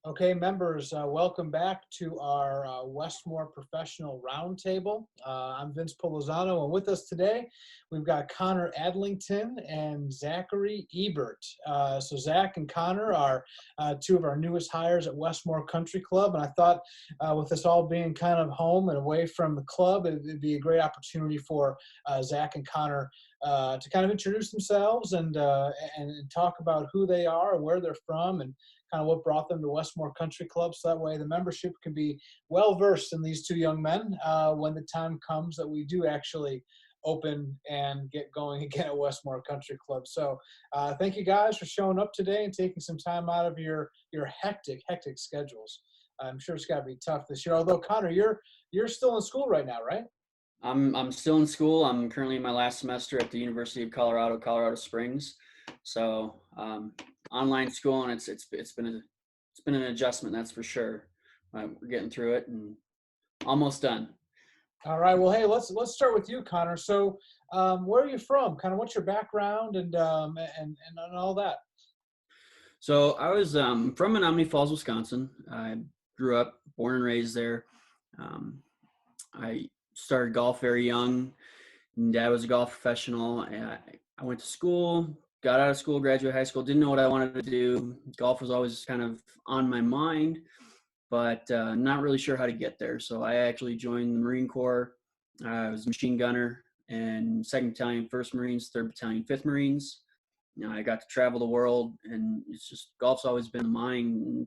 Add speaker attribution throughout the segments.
Speaker 1: Okay, members, welcome back to our Westmoor Professional Roundtable. I'm Vince Polizano, and with us today, we've got Connor Adlington and Zachary Ebert. So Zach and Connor are two of our newest hires at Westmoor Country Club, and I thought with us all being kind of home and away from the club, it'd be a great opportunity for Zach and Connor to kind of introduce themselves and talk about who they are, where they're from, and kind of what brought them to Westmoor Country Club. So that way the membership can be well versed in these two young men when the time comes that we do actually open and get going again at Westmoor Country Club. So thank you guys for showing up today and taking some time out of your hectic schedules. I'm sure it's got to be tough this year. Although Connor, you're still in school right now, right?
Speaker 2: I'm still in school. I'm currently in my last semester at the University of Colorado, Colorado Springs. So online school, and it's been an adjustment, that's for sure. We're getting through it and almost done.
Speaker 1: All right. Well, hey, let's start with you, Connor. So, where are you from? Kind of what's your background and all that?
Speaker 2: So I was from Menominee Falls, Wisconsin. I grew up, born and raised there. I started golf very young. Dad was a golf professional. I went to school, got out of school, graduated high school, didn't know what I wanted to do. Golf was always kind of on my mind, but not really sure how to get there. So I actually joined the Marine Corps. I was a machine gunner in 2nd Battalion, 1st Marines, 3rd Battalion, 5th Marines. You know, I got to travel the world, and it's just golf's always been mine.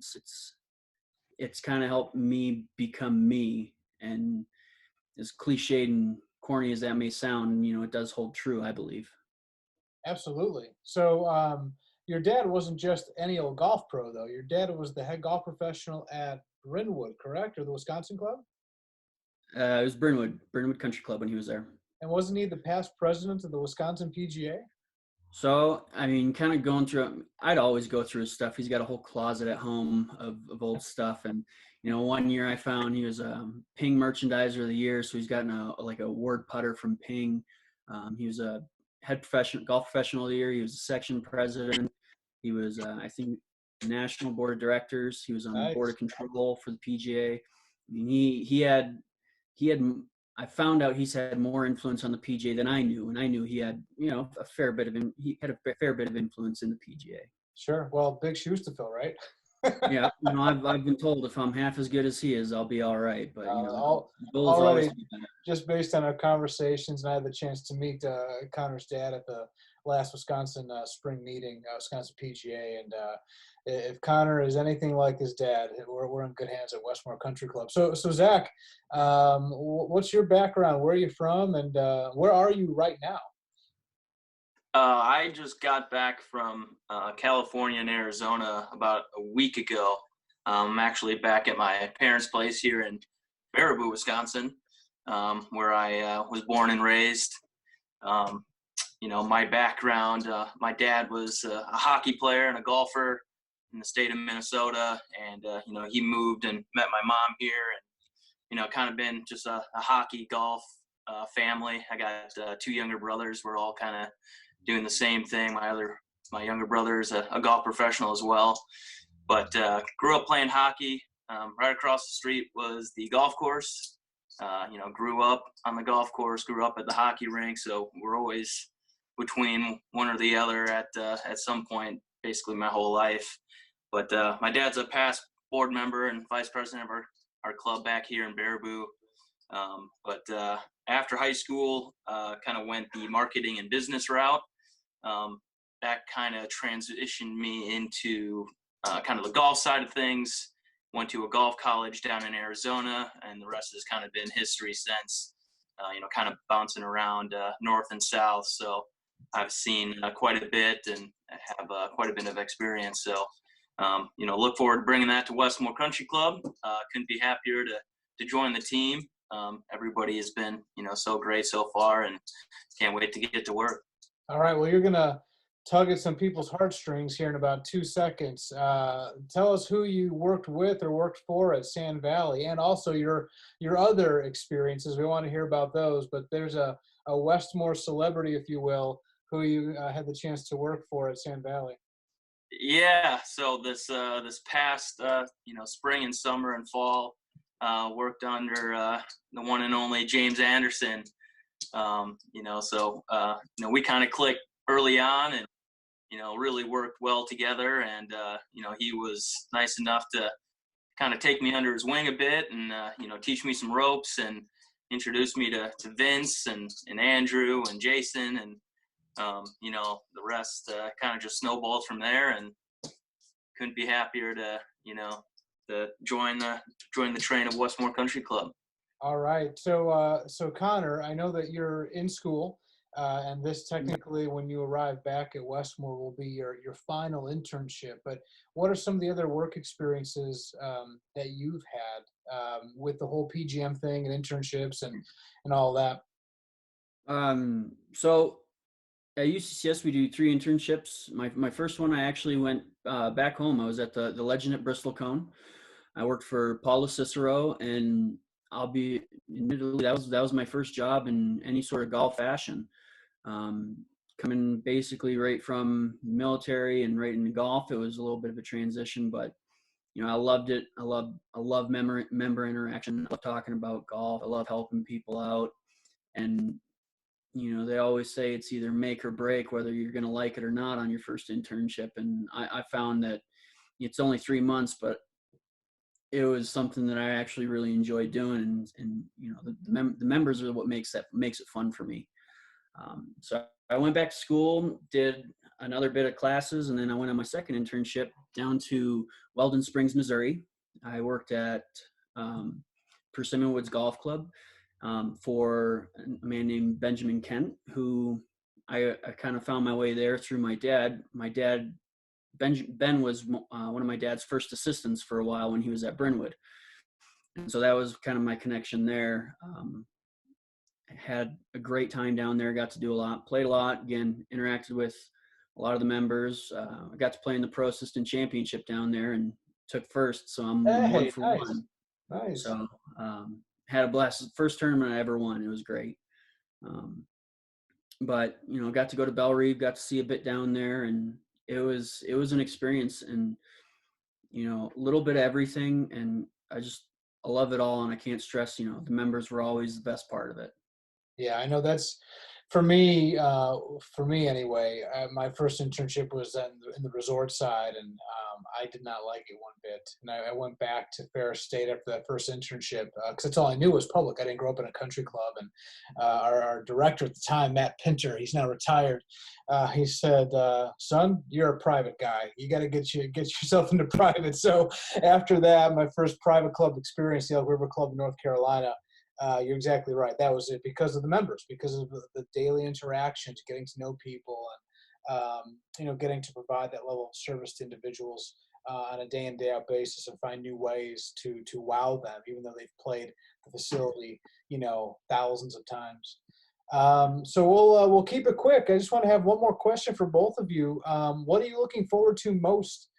Speaker 2: It's kind of helped me become me, and as cliched and corny as that may sound, you know, it does hold true, I believe.
Speaker 1: Absolutely. So, your dad wasn't just any old golf pro, though. Your dad was the head golf professional at Brynwood, correct, or the Wisconsin club?
Speaker 2: It was Brynwood Country Club when he was there.
Speaker 1: And wasn't he the past president of the Wisconsin PGA?
Speaker 2: So, I mean, kind of going through, I'd always go through his stuff. He's got a whole closet at home of old stuff. And, you know, one year I found he was a Ping Merchandiser of the Year. So he's gotten a word putter from Ping. He was a golf professional of the year. He was a section president. He was, I think, national board of directors. He was on the board of control for the PGA. I mean, I found out he's had more influence on the PGA than I knew, and I knew he had, you know, a fair bit of influence in the PGA.
Speaker 1: Sure. Well, big shoes to fill, right?
Speaker 2: Yeah, you know, I've been told if I'm half as good as he is, I'll be all right. But you know, the goal is always to be better.
Speaker 1: Just based on our conversations, and I had the chance to meet Connor's dad at the last Wisconsin spring meeting, Wisconsin PGA, and if Connor is anything like his dad, we're in good hands at Westmoor Country Club. So Zach, what's your background? Where are you from, and where are you right now?
Speaker 3: I just got back from California and Arizona about a week ago. I'm actually back at my parents' place here in Baraboo, Wisconsin, where I was born and raised. You know, my background, my dad was a hockey player and a golfer in the state of Minnesota, and, you know, he moved and met my mom here, and, you know, kind of been just a hockey golf family. I got 2 younger brothers. We're all kind of doing the same thing. My younger brother is a golf professional as well, but grew up playing hockey. Right across the street was the golf course. You know, grew up on the golf course, grew up at the hockey rink. So we're always between one or the other at some point, basically my whole life. But my dad's a past board member and vice president of our club back here in Baraboo. But after high school, kind of went the marketing and business route. That kind of transitioned me into kind of the golf side of things. Went to a golf college down in Arizona, and the rest has kind of been history since, you know, kind of bouncing around north and south. So I've seen quite a bit and have quite a bit of experience. So, you know, look forward to bringing that to Westmoor Country Club. Couldn't be happier to join the team. Everybody has been, you know, so great so far, and can't wait to get to work.
Speaker 1: All right. Well, you're going to tug at some people's heartstrings here in about 2 seconds. Tell us who you worked with or worked for at Sand Valley, and also your other experiences. We want to hear about those, but there's a Westmoor celebrity, if you will, who you had the chance to work for at Sand Valley.
Speaker 3: Yeah, so this past spring and summer and fall, worked under the one and only James Anderson. We kind of clicked early on, and really worked well together. And he was nice enough to kind of take me under his wing a bit, and teach me some ropes, and introduce me to Vince and Andrew and Jason, and the rest kind of just snowballed from there. And couldn't be happier to join the train of Westmoor Country Club.
Speaker 1: All right. So Connor, I know that you're in school, and this technically, when you arrive back at Westmoor, will be your final internship. But what are some of the other work experiences that you've had with the whole PGM thing and internships and all that?
Speaker 2: So at UCCS, we do 3 internships. My first one, I actually went back home. I was at the Legend at Bristol Cone. I worked for Paul Cicero, and I'll be admittedly, that was my first job in any sort of golf fashion. Coming basically right from military and right into golf, it was a little bit of a transition, but I loved it. I love member interaction. I love talking about golf. I love helping people out, and they always say it's either make or break, whether you're going to like it or not on your first internship. And I found that it's only 3 months, but it was something that I actually really enjoyed doing. And the members are what makes it fun for me. So I went back to school, did another bit of classes, and then I went on my second internship down to Weldon Springs, Missouri. I worked at Persimmon Woods Golf Club for a man named Benjamin Kent, who I kind of found my way there through my dad. My dad, Ben was one of my dad's first assistants for a while when he was at Brynwood. And so that was kind of my connection there. Had a great time down there, got to do a lot, played a lot, again, interacted with a lot of the members. I got to play in the Pro Assistant Championship down there and took first, so I'm
Speaker 1: Hey,
Speaker 2: 1 for
Speaker 1: nice.
Speaker 2: 1.
Speaker 1: Nice.
Speaker 2: So had a blast. First tournament I ever won. It was great. But got to go to Belle Reve, got to see a bit down there, and it was an experience, and a little bit of everything, and I love it all, and I can't stress, the members were always the best part of it.
Speaker 1: Yeah, I know that's for me. For me anyway, my first internship was in the resort side, and I did not like it one bit. And I went back to Ferris State after that first internship because that's all I knew was public. I didn't grow up in a country club. And our director at the time, Matt Pinter, he's now retired. He said, "Son, you're a private guy. You got to get yourself into private." So after that, my first private club experience, the Elk River Club in North Carolina. You're exactly right. That was it because of the members, because of the daily interactions, getting to know people, and getting to provide that level of service to individuals on a day in day out basis, and find new ways to wow them, even though they've played the facility thousands of times. So we'll keep it quick. I just want to have one more question for both of you. What are you looking forward to most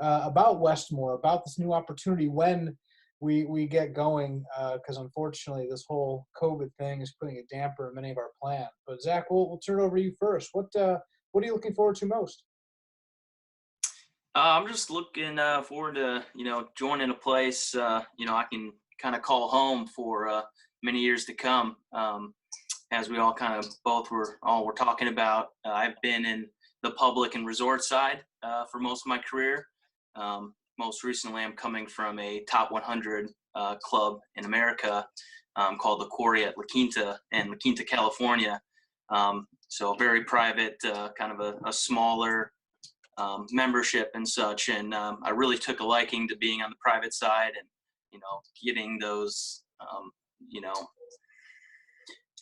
Speaker 1: about Westmoor, about this new opportunity when we get going, because unfortunately this whole COVID thing is putting a damper in many of our plans. But Zach, we'll turn it over to you first. What are you looking forward to most?
Speaker 3: I'm just looking forward to joining a place I can kind of call home for many years to come. As we all kind of both were talking about, I've been in the public and resort side for most of my career. Most recently, I'm coming from a top 100 club in America called the Quarry at La Quinta in La Quinta, California. So very private, kind of a smaller membership and such. And I really took a liking to being on the private side and, getting those,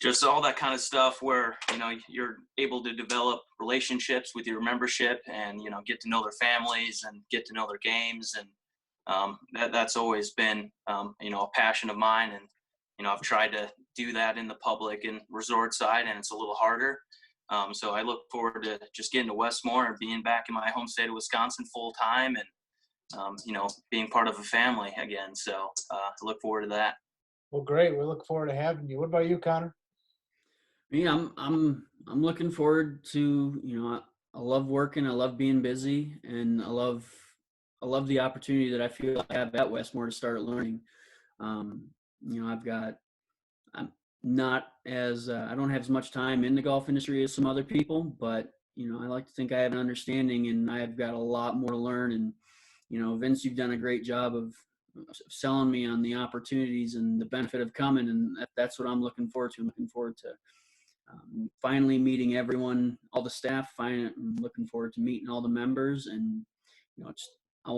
Speaker 3: just all that kind of stuff where, you're able to develop relationships with your membership and, get to know their families and get to know their games. And that's always been, a passion of mine. And, I've tried to do that in the public and resort side, and it's a little harder. So I look forward to just getting to Westmoor and being back in my home state of Wisconsin full time and, being part of a family again. So I look forward to that.
Speaker 1: Well, great. We look forward to having you. What about you, Connor?
Speaker 2: Yeah, I'm looking forward to love working. I love being busy, and I love the opportunity that I feel I have at Westmoor to start learning. You know, I'm not as I don't have as much time in the golf industry as some other people, but you know, I like to think I have an understanding, and I've got a lot more to learn. And you know, Vince, you've done a great job of selling me on the opportunities and the benefit of coming, and that's what I'm looking forward to. I'm looking forward to finally meeting everyone, all the staff. I'm looking forward to meeting all the members, and you know,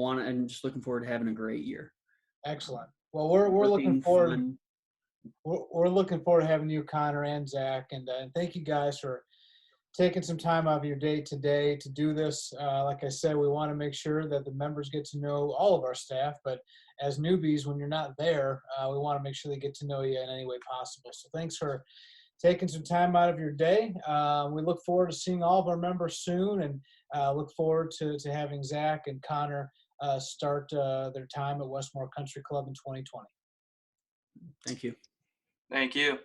Speaker 2: I'm just looking forward to having a great year.
Speaker 1: Excellent. Well, we're looking forward. We're looking forward to having you, Connor and Zach, and thank you guys for taking some time out of your day today to do this. Like I said, we want to make sure that the members get to know all of our staff, but as newbies, when you're not there, we want to make sure they get to know you in any way possible. So thanks for taking some time out of your day. We look forward to seeing all of our members soon, and look forward to having Zach and Connor start their time at Westmoor Country Club in 2020.
Speaker 2: Thank you.
Speaker 3: Thank you.